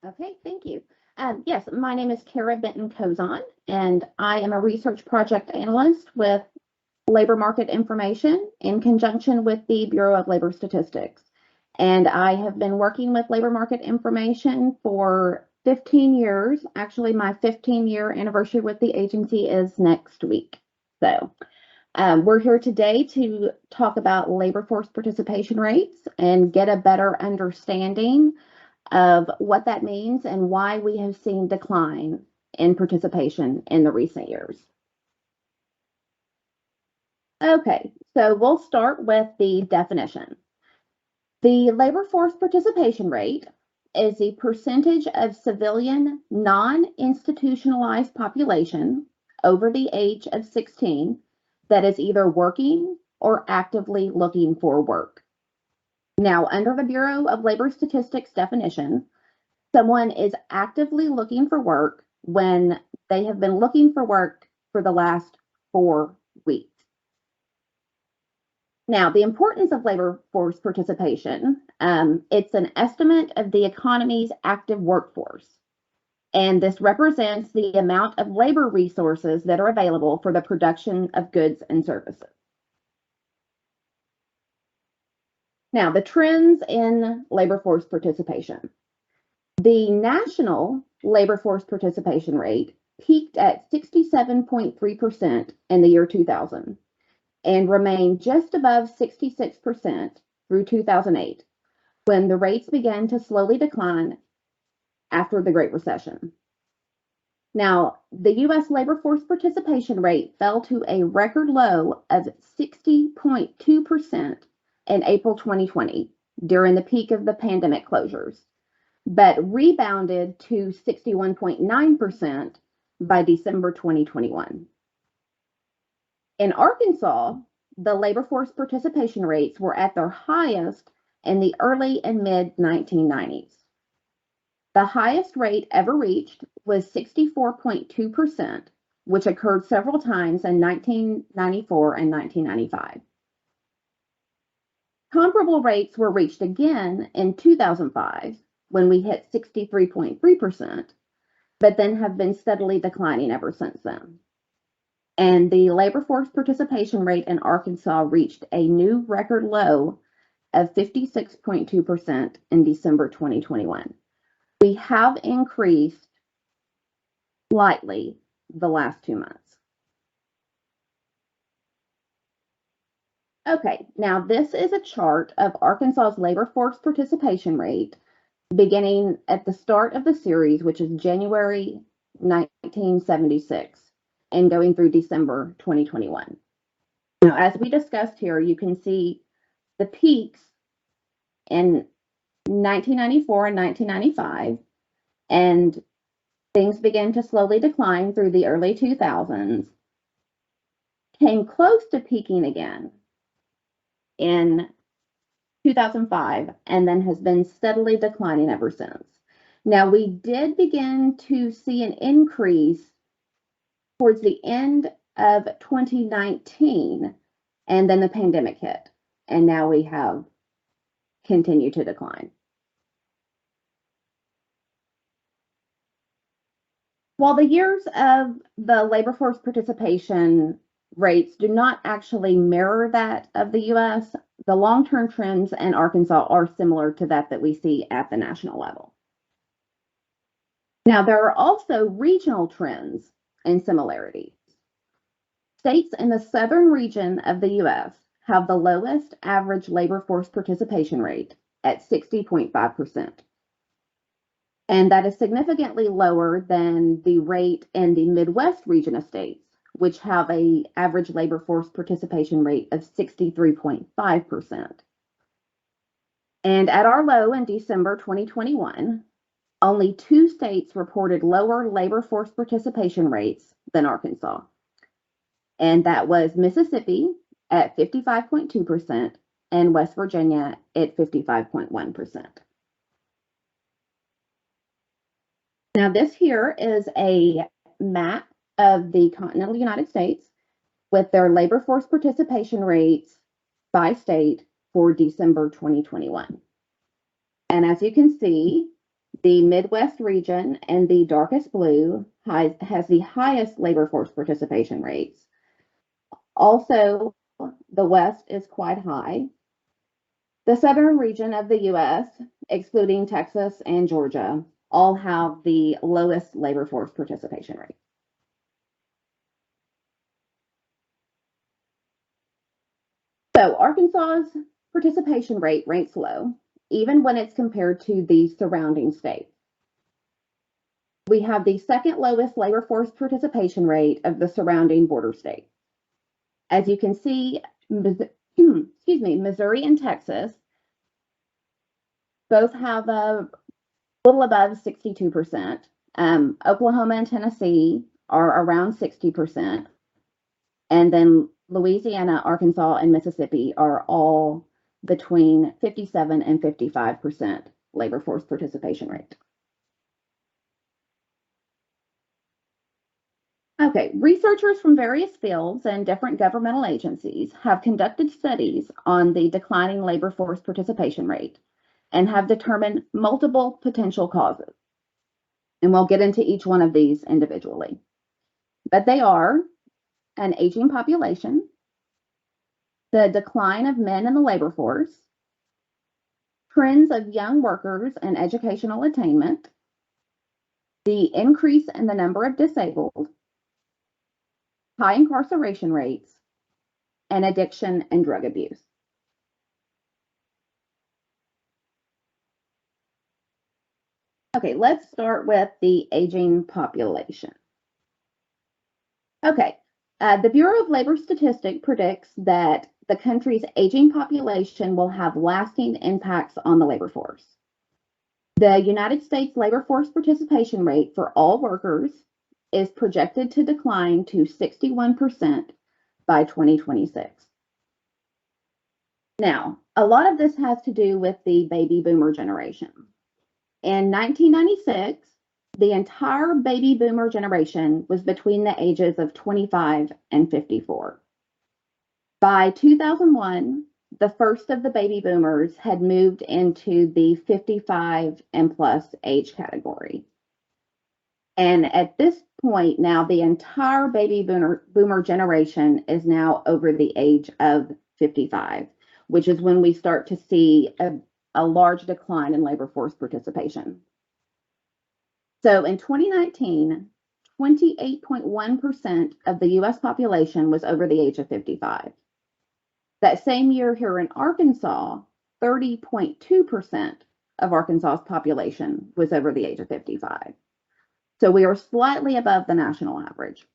Okay, thank you. Yes, my name is Kara Benton Cozon, and I am a research project analyst with Labor Market Information in conjunction with the Bureau of Labor Statistics. And I have been working with Labor Market Information for 15 years. Actually, my 15-year anniversary with the agency is next week. So we're here today to talk about labor force participation rates and get a better understanding of what that means and why we have seen decline in participation in the recent years. Okay, so we'll start with the definition. The labor force participation rate is the percentage of civilian non-institutionalized population over the age of 16 that is either working or actively looking for work. Now, under the Bureau of Labor Statistics definition, someone is actively looking for work when they have been looking for work for the last 4 weeks. Now, the importance of labor force participation, it's an estimate of the economy's active workforce. And this represents the amount of labor resources that are available for the production of goods and services. Now, the trends in labor force participation. The national labor force participation rate peaked at 67.3% in the year 2000 and remained just above 66% through 2008, when the rates began to slowly decline after the Great Recession. Now, the U.S. labor force participation rate fell to a record low of 60.2% in April 2020 during the peak of the pandemic closures, but rebounded to 61.9% by December 2021. In Arkansas, the labor force participation rates were at their highest in the early and mid 1990s. The highest rate ever reached was 64.2%, which occurred several times in 1994 and 1995. Comparable rates were reached again in 2005 when we hit 63.3%, but then have been steadily declining ever since then. And the labor force participation rate in Arkansas reached a new record low of 56.2% in December 2021. We have increased slightly the last 2 months. Okay, now this is a chart of Arkansas's labor force participation rate beginning at the start of the series, which is January 1976, and going through December 2021. Now, as we discussed here, you can see the peaks in 1994 and 1995, and things began to slowly decline through the early 2000s, came close to peaking again in 2005, and then has been steadily declining ever since. Now, we did begin to see an increase towards the end of 2019, and then the pandemic hit, and now we have continued to decline. While the years of the labor force participation rates do not actually mirror that of the U.S., the long-term trends in Arkansas are similar to that we see at the national level. Now, there are also regional trends and similarities. States in the southern region of the U.S. have the lowest average labor force participation rate at 60.5%. And that is significantly lower than the rate in the Midwest region of states, which have an average labor force participation rate of 63.5%. And at our low in December 2021, only 2 states reported lower labor force participation rates than Arkansas. And that was Mississippi at 55.2% and West Virginia at 55.1%. Now, this here is a map of the continental United States with their labor force participation rates by state for December 2021. And as you can see, The Midwest region and the darkest blue has the highest labor force participation rates. Also, the West is quite high. The southern region of the US, excluding Texas and Georgia, all have the lowest labor force participation rate. So Arkansas's participation rate ranks low, even when it's compared to the surrounding states. We have the second lowest labor force participation rate of the surrounding border states. As you can see, Missouri and Texas both have a little above 62%. Oklahoma and Tennessee are around 60%. And then Louisiana, Arkansas, and Mississippi are all between 57 and 55% labor force participation rate. Okay, researchers from various fields and different governmental agencies have conducted studies on the declining labor force participation rate and have determined multiple potential causes. And we'll get into each one of these individually. But they are an aging population, the decline of men in the labor force, trends of young workers and educational attainment, the increase in the number of disabled, high incarceration rates, and addiction and drug abuse. Okay, let's start with the aging population. Okay, the Bureau of Labor Statistics predicts that the country's aging population will have lasting impacts on the labor force. The United States labor force participation rate for all workers is projected to decline to 61% by 2026. Now, a lot of this has to do with the baby boomer generation. In 1996, the entire baby boomer generation was between the ages of 25 and 54. By 2001, the first of the baby boomers had moved into the 55 and plus age category. And at this point now, the entire baby boomer generation is now over the age of 55, which is when we start to see a large decline in labor force participation. So in 2019, 28.1% of the US population was over the age of 55. That same year here in Arkansas, 30.2% of Arkansas's population was over the age of 55. So we are slightly above the national average.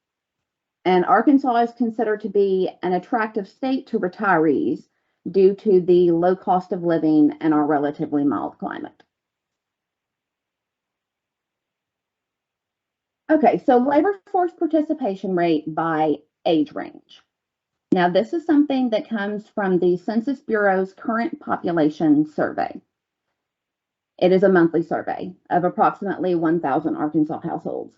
And Arkansas is considered to be an attractive state to retirees due to the low cost of living and our relatively mild climate. Okay, so labor force participation rate by age range. Now, this is something that comes from the Census Bureau's current population survey. It is a monthly survey of approximately 1,000 Arkansas households.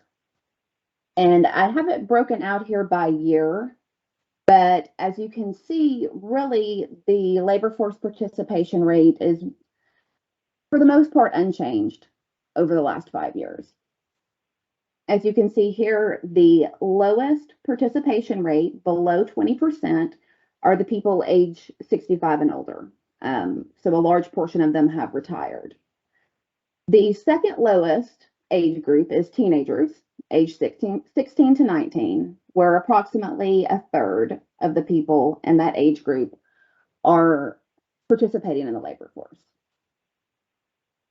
And I have it broken out here by year, but as you can see, really the labor force participation rate is, for the most part, unchanged over the last 5 years. As you can see here, the lowest participation rate, below 20%, are the people age 65 and older. So a large portion of them have retired. The second lowest age group is teenagers, age 16 to 19, where approximately a third of the people in that age group are participating in the labor force.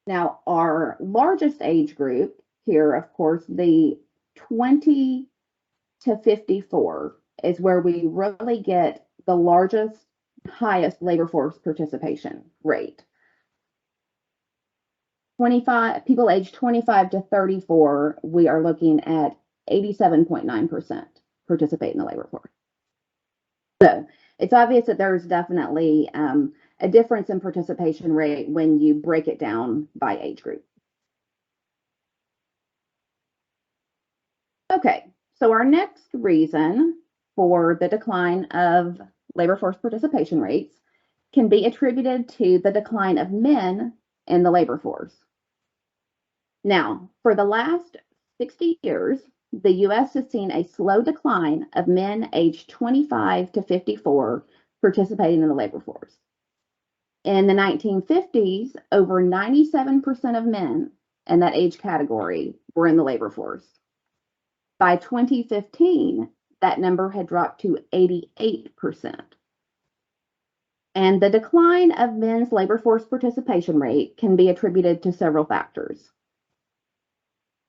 Now, our largest age group here, of course, the 20 to 54 is where we really get the largest, highest labor force participation rate. 25 people aged 25 to 34, we are looking at 87.9% participate in the labor force. So it's obvious that there's definitely a difference in participation rate when you break it down by age group. Okay, so our next reason for the decline of labor force participation rates can be attributed to the decline of men in the labor force. Now, for the last 60 years, the U.S. has seen a slow decline of men aged 25 to 54 participating in the labor force. In the 1950s, over 97% of men in that age category were in the labor force. By 2015, that number had dropped to 88%. And the decline of men's labor force participation rate can be attributed to several factors.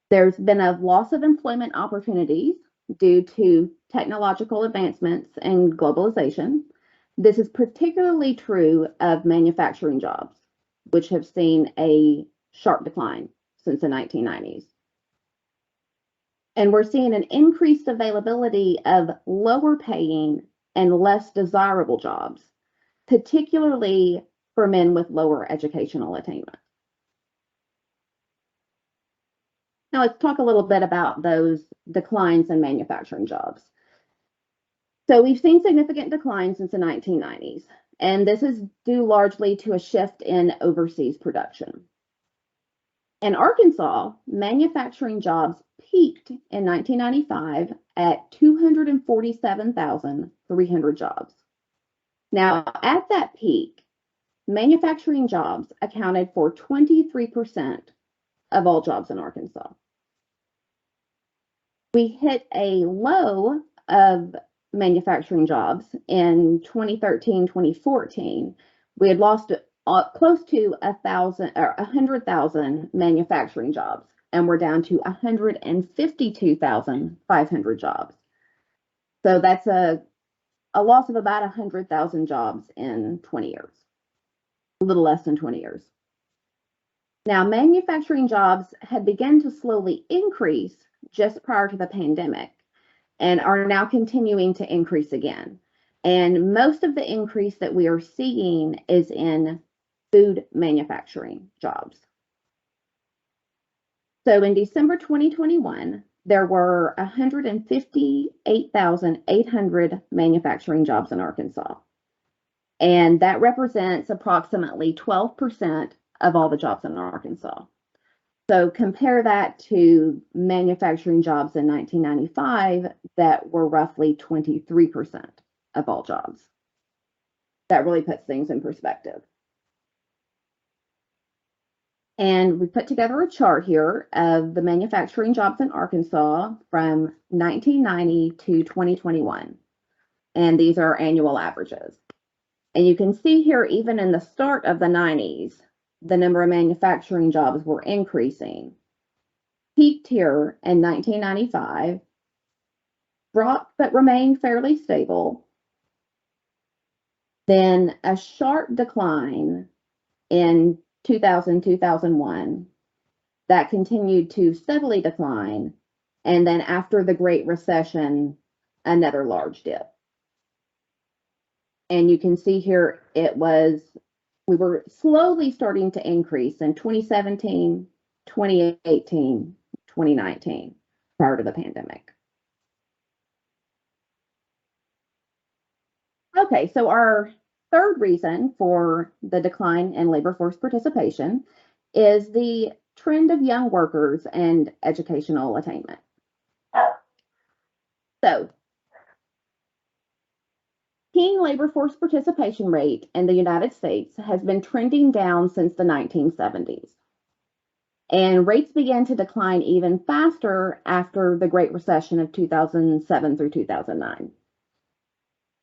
There's been a loss of employment opportunities due to technological advancements and globalization. This is particularly true of manufacturing jobs, which have seen a sharp decline since the 1990s. And we're seeing an increased availability of lower paying and less desirable jobs, particularly for men with lower educational attainment. Now let's talk a little bit about those declines in manufacturing jobs. So we've seen significant declines since the 1990s, and this is due largely to a shift in overseas production. In Arkansas, manufacturing jobs peaked in 1995 at 247,300 jobs. Now, at that peak, manufacturing jobs accounted for 23% of all jobs in Arkansas. We hit a low of manufacturing jobs in 2013, 2014. We had lost close to 100,000 manufacturing jobs, and we're down to 152,500 jobs. So that's a loss of about 100,000 jobs in 20 years, a little less than 20 years. Now, manufacturing jobs had begun to slowly increase just prior to the pandemic and are now continuing to increase again. And most of the increase that we are seeing is in food manufacturing jobs. So in December 2021, there were 158,800 manufacturing jobs in Arkansas. And that represents approximately 12% of all the jobs in Arkansas. So compare that to manufacturing jobs in 1995 that were roughly 23% of all jobs. That really puts things in perspective. And we put together a chart here of the manufacturing jobs in Arkansas from 1990 to 2021. And these are annual averages. And you can see here, even in the start of the 90s, the number of manufacturing jobs were increasing. Peaked here in 1995, dropped but remained fairly stable. Then a sharp decline in 2000, 2001, that continued to steadily decline. And then after the Great Recession, another large dip. And you can see here, we were slowly starting to increase in 2017, 2018, 2019, prior to the pandemic. Okay, so our third reason for the decline in labor force participation is the trend of young workers and educational attainment. So, teen labor force participation rate in the United States has been trending down since the 1970s. And rates began to decline even faster after the Great Recession of 2007 through 2009.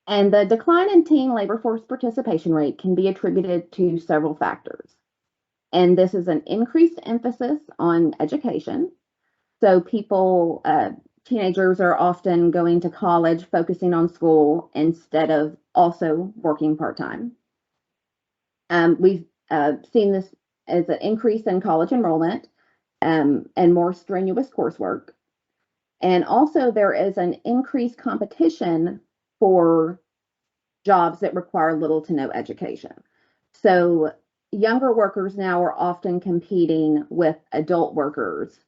And the decline in teen labor force participation rate can be attributed to several factors. And this is an increased emphasis on education. So teenagers are often going to college, focusing on school instead of also working part-time. We've seen this as an increase in college enrollment and more strenuous coursework. And also there is an increased competition for jobs that require little to no education. So younger workers now are often competing with adult workers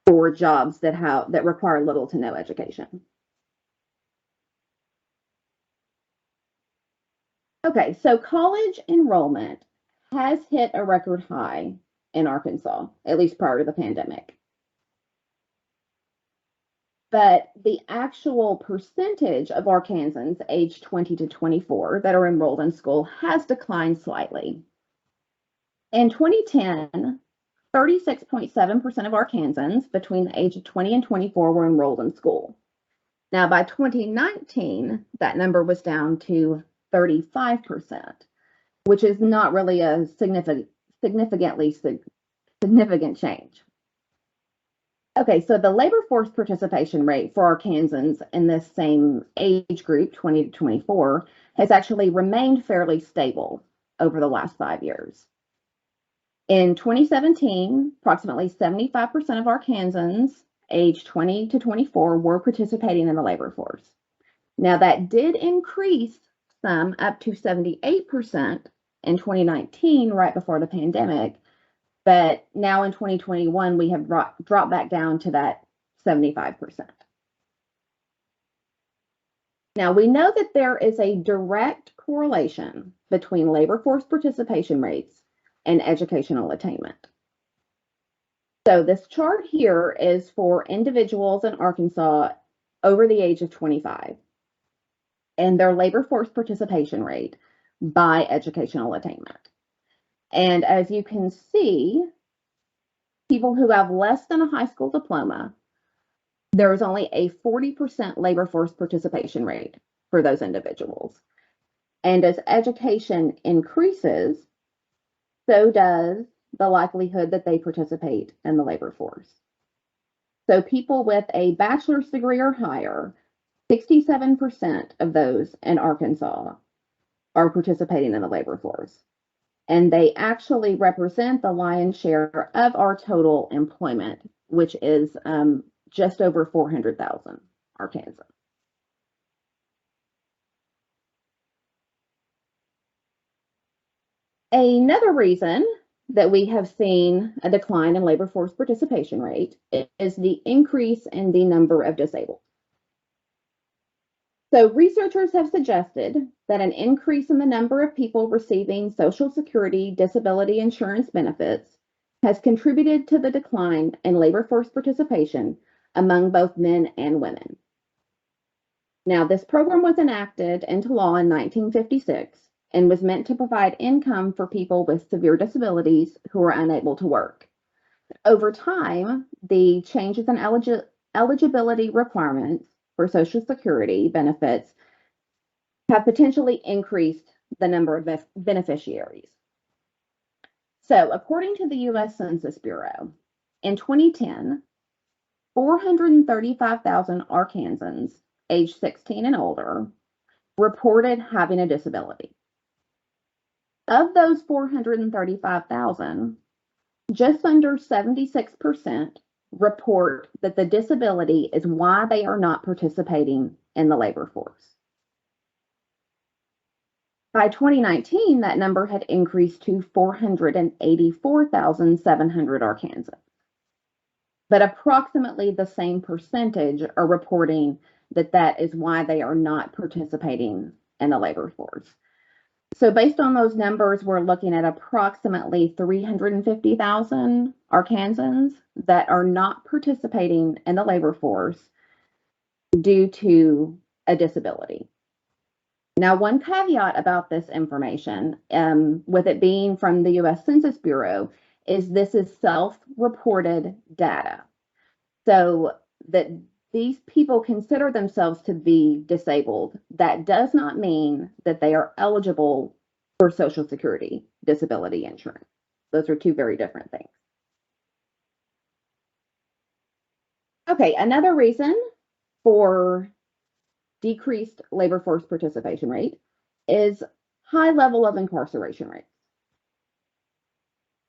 for jobs that require little to no education. Okay, so college enrollment has hit a record high in Arkansas, at least prior to the pandemic. But the actual percentage of Arkansans aged 20 to 24 that are enrolled in school has declined slightly. In 2010, 36.7% of Arkansans between the age of 20 and 24 were enrolled in school. Now, by 2019, that number was down to 35%, which is not really a significant change. Okay, so the labor force participation rate for Arkansans in this same age group, 20 to 24, has actually remained fairly stable over the last 5 years. In 2017, approximately 75% of Arkansans aged 20 to 24 were participating in the labor force. Now, that did increase some up to 78% in 2019, right before the pandemic, but now in 2021, we have dropped back down to that 75%. Now, we know that there is a direct correlation between labor force participation rates and educational attainment. So this chart here is for individuals in Arkansas over the age of 25 and their labor force participation rate by educational attainment. And as you can see, people who have less than a high school diploma, there is only a 40% labor force participation rate for those individuals. And as education increases, so does the likelihood that they participate in the labor force. So people with a bachelor's degree or higher, 67% of those in Arkansas are participating in the labor force. And they actually represent the lion's share of our total employment, which is just over 400,000 Arkansans. Another reason that we have seen a decline in labor force participation rate is the increase in the number of disabled. So researchers have suggested that an increase in the number of people receiving Social Security disability insurance benefits has contributed to the decline in labor force participation among both men and women. Now, this program was enacted into law in 1956 and was meant to provide income for people with severe disabilities who are unable to work. Over time, the changes in eligibility requirements for Social Security benefits have potentially increased the number of beneficiaries. So, according to the U.S. Census Bureau, in 2010, 435,000 Arkansans aged 16 and older reported having a disability. Of those 435,000, just under 76% report that the disability is why they are not participating in the labor force. By 2019, that number had increased to 484,700 Arkansans. But approximately the same percentage are reporting that that is why they are not participating in the labor force. So based on those numbers, we're looking at approximately 350,000 Arkansans that are not participating in the labor force due to a disability. Now, one caveat about this information, with it being from the U.S. Census Bureau, is this is self-reported data. So that these people consider themselves to be disabled, that does not mean that they are eligible for Social Security disability insurance. Those are two very different things. Okay, another reason for decreased labor force participation rate is high level of incarceration rates.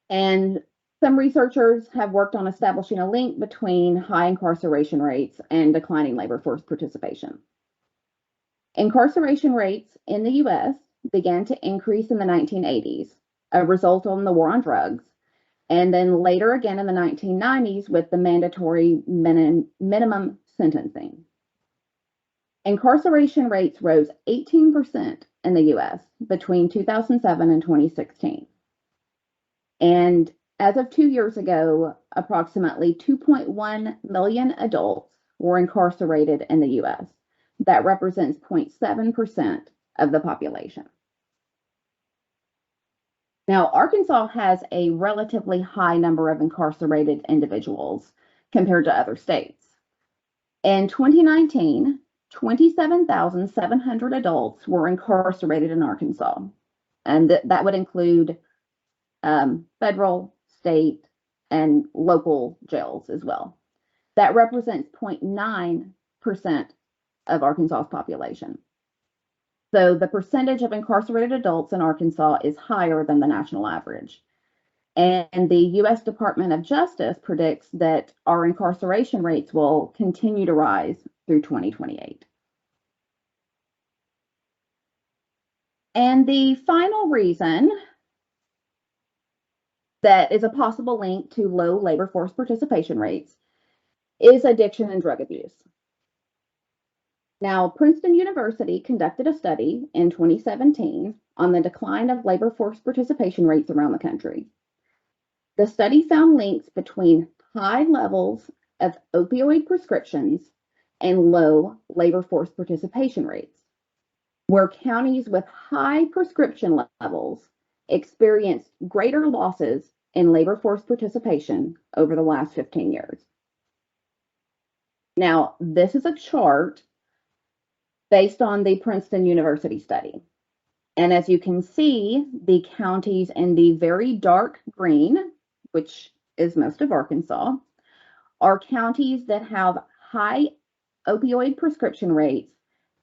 And some researchers have worked on establishing a link between high incarceration rates and declining labor force participation. Incarceration rates in the U.S. began to increase in the 1980s, a result of the war on drugs, and then later again in the 1990s with the mandatory minimum sentencing. Incarceration rates rose 18% in the U.S. between 2007 and 2016. And As of 2 years ago, approximately 2.1 million adults were incarcerated in the U.S. That represents 0.7% of the population. Now, Arkansas has a relatively high number of incarcerated individuals compared to other states. In 2019, 27,700 adults were incarcerated in Arkansas, and that would include federal, state, and local jails as well. That represents 0.9% of Arkansas's population. So the percentage of incarcerated adults in Arkansas is higher than the national average. And the U.S. Department of Justice predicts that our incarceration rates will continue to rise through 2028. And the final reason that is a possible link to low labor force participation rates is addiction and drug abuse. Now, Princeton University conducted a study in 2017 on the decline of labor force participation rates around the country. The study found links between high levels of opioid prescriptions and low labor force participation rates, where counties with high prescription levels experienced greater losses in labor force participation over the last 15 years. Now, this is a chart based on the Princeton University study. And as you can see, the counties in the very dark green, which is most of Arkansas, are counties that have high opioid prescription rates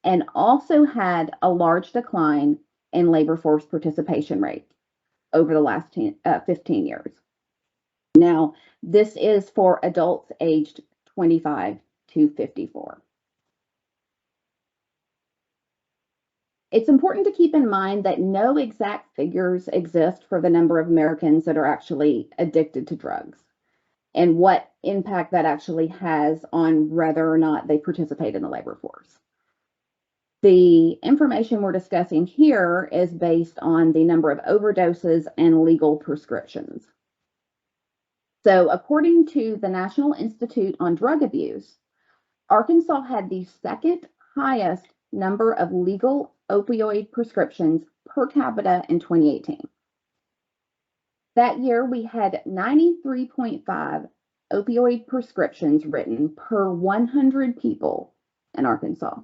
and also had a large decline in labor force participation rate over the last 15 years. Now, this is for adults aged 25 to 54. It's important to keep in mind that no exact figures exist for the number of Americans that are actually addicted to drugs and what impact that actually has on whether or not they participate in the labor force. The information we're discussing here is based on the number of overdoses and legal prescriptions. So according to the National Institute on Drug Abuse, Arkansas had the second highest number of legal opioid prescriptions per capita in 2018. That year, we had 93.5 opioid prescriptions written per 100 people in Arkansas.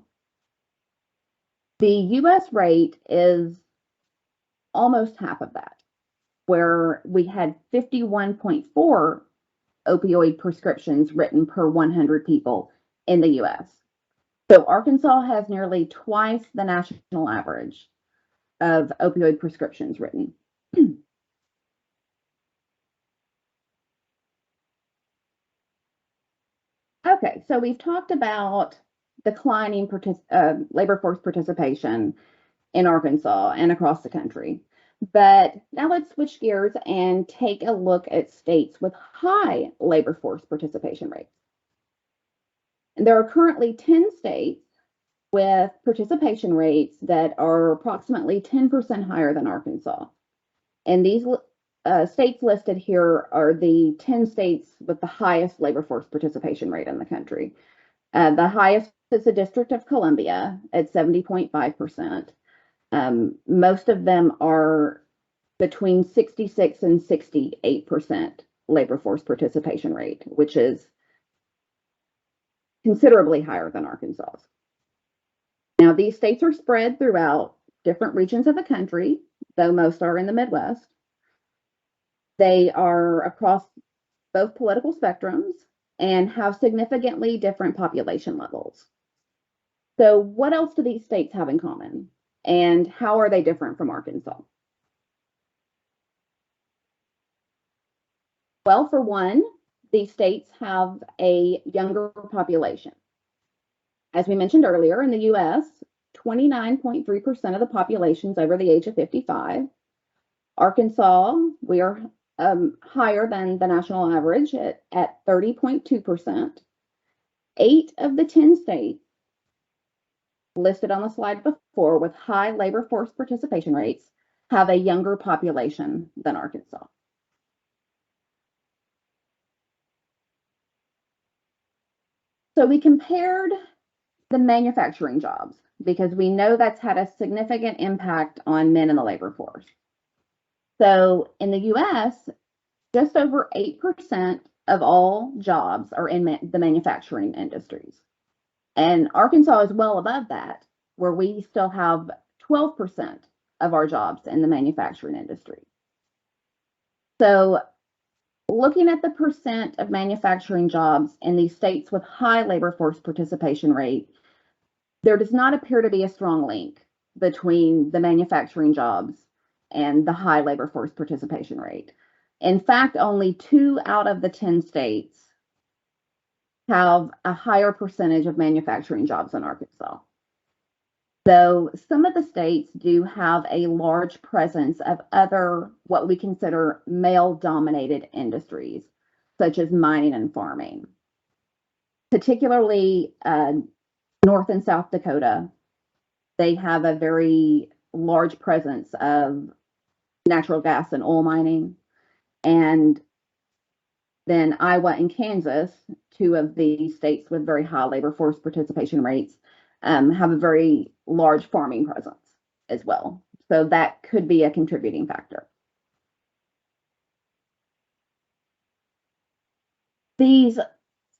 The U.S. rate is almost half of that, where we had 51.4 opioid prescriptions written per 100 people in the U.S. So Arkansas has nearly twice the national average of opioid prescriptions written. Okay, so we've talked about declining labor force participation in Arkansas and across the country. But now let's switch gears and take a look at states with high labor force participation rates. And there are currently 10 states with participation rates that are approximately 10% higher than Arkansas. And these states listed here are the 10 states with the highest labor force participation rate in the country. The highest is the District of Columbia at 70.5%. Most of them are between 66 and 68% labor force participation rate, which is considerably higher than Arkansas. Now, these states are spread throughout different regions of the country, though most are in the Midwest. They are across both political spectrums and have significantly different population levels. So what else do these states have in common? And how are they different from Arkansas? Well, for one, these states have a younger population. As we mentioned earlier, in the US, 29.3% of the population is over the age of 55. Arkansas, we are higher than the national average at 30.2%. 8 of the 10 states listed on the slide before with high labor force participation rates have a younger population than Arkansas. So we compared the manufacturing jobs because we know that's had a significant impact on men in the labor force. So in the US, just over 8% of all jobs are in the manufacturing industries. And Arkansas is well above that, where we still have 12% of our jobs in the manufacturing industry. So looking at the percent of manufacturing jobs in these states with high labor force participation rate, there does not appear to be a strong link between the manufacturing jobs and the high labor force participation rate. In fact, only 2 out of the 10 states have a higher percentage of manufacturing jobs in Arkansas. Though some of the states do have a large presence of other, what we consider male-dominated industries, such as mining and farming. Particularly North and South Dakota, they have a very large presence of natural gas and oil mining. And then Iowa and Kansas, 2 of the states with very high labor force participation rates, have a very large farming presence as well. So that could be a contributing factor. These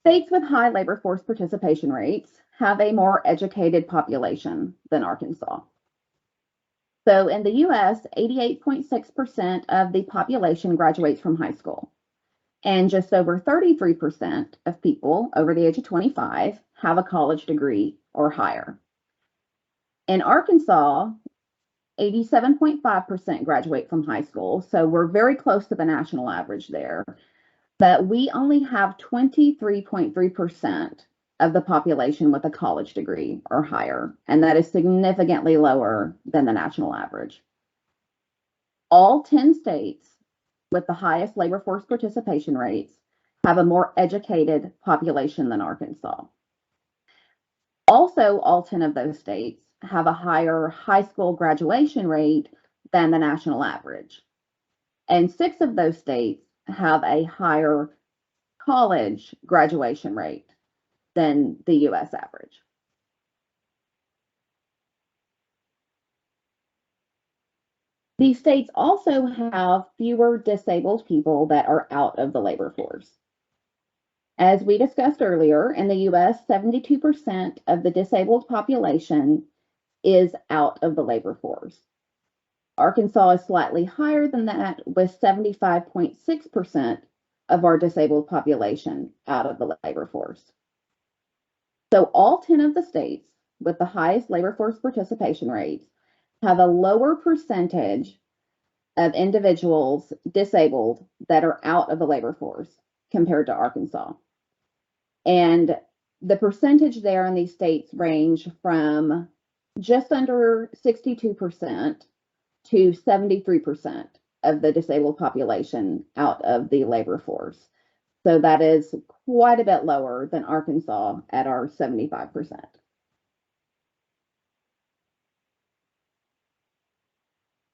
states with high labor force participation rates have a more educated population than Arkansas. So in the US, 88.6% of the population graduates from high school, and just over 33% of people over the age of 25 have a college degree or higher. In Arkansas, 87.5% graduate from high school, so we're very close to the national average there. But we only have 23.3% of the population with a college degree or higher, and that is significantly lower than the national average. All 10 states with the highest labor force participation rates have a more educated population than Arkansas. Also, all 10 of those states have a higher high school graduation rate than the national average. And 6 of those states have a higher college graduation rate than the US average. These states also have fewer disabled people that are out of the labor force. As we discussed earlier, in the US, 72% of the disabled population is out of the labor force. Arkansas is slightly higher than that, with 75.6% of our disabled population out of the labor force. So all 10 of the states with the highest labor force participation rates have a lower percentage of individuals disabled that are out of the labor force compared to Arkansas. And the percentage there in these states range from just under 62% to 73% of the disabled population out of the labor force. So that is quite a bit lower than Arkansas at our 75%.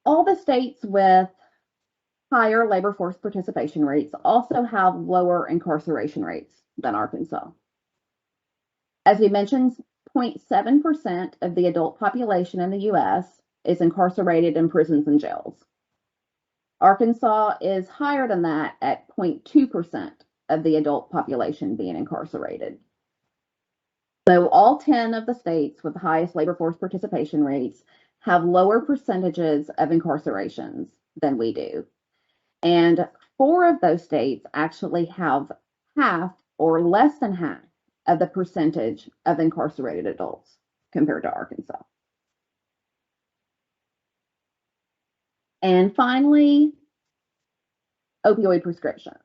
All the states with higher labor force participation rates also have lower incarceration rates than Arkansas. As we mentioned, 0.7% of the adult population in the US is incarcerated in prisons and jails. Arkansas is higher than that at 0.2% of the adult population being incarcerated. So all 10 of the states with the highest labor force participation rates have lower percentages of incarcerations than we do. And 4 of those states actually have half or less than half of the percentage of incarcerated adults compared to Arkansas. And finally, opioid prescriptions.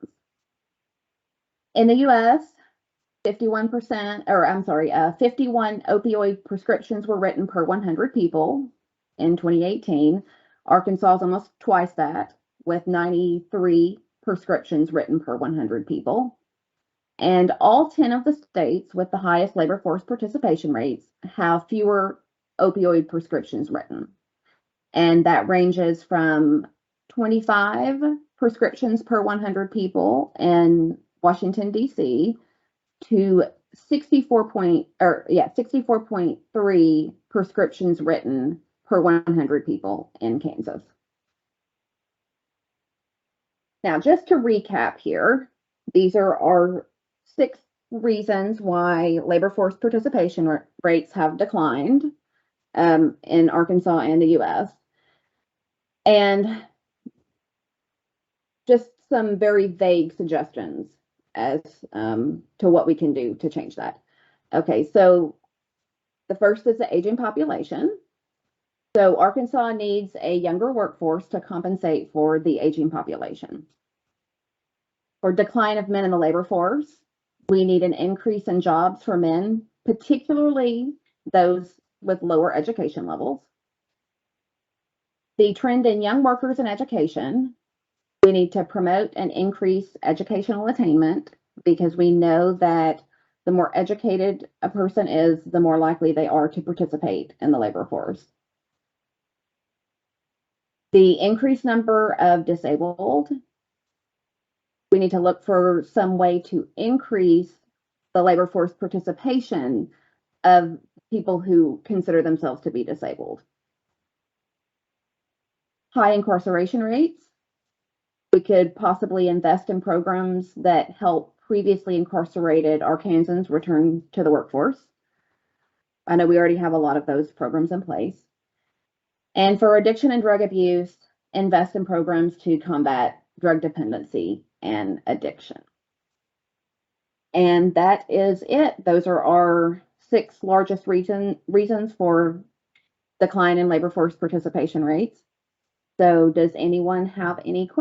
In the US, 51 opioid prescriptions were written per 100 people in 2018. Arkansas is almost twice that, with 93 prescriptions written per 100 people. And all 10 of the states with the highest labor force participation rates have fewer opioid prescriptions written. And that ranges from 25 prescriptions per 100 people in Washington, D.C., to 64.3 prescriptions written per 100 people in Kansas. Now, just to recap here, these are our 6 reasons why labor force participation rates have declined in Arkansas and the U.S. And just some very vague suggestions as to what we can do to change that. Okay, so the first is the aging population. So Arkansas needs a younger workforce to compensate for the aging population. For decline of men in the labor force, we need an increase in jobs for men, particularly those with lower education levels. The trend in young workers in education, we need to promote and increase educational attainment because we know that the more educated a person is, the more likely they are to participate in the labor force. The increased number of disabled, we need to look for some way to increase the labor force participation of people who consider themselves to be disabled. High incarceration rates, we could possibly invest in programs that help previously incarcerated Arkansans return to the workforce. I know we already have a lot of those programs in place. And for addiction and drug abuse, invest in programs to combat drug dependency and addiction. And that is it. Those are our 6 largest reasons for decline in labor force participation rates. So does anyone have any questions?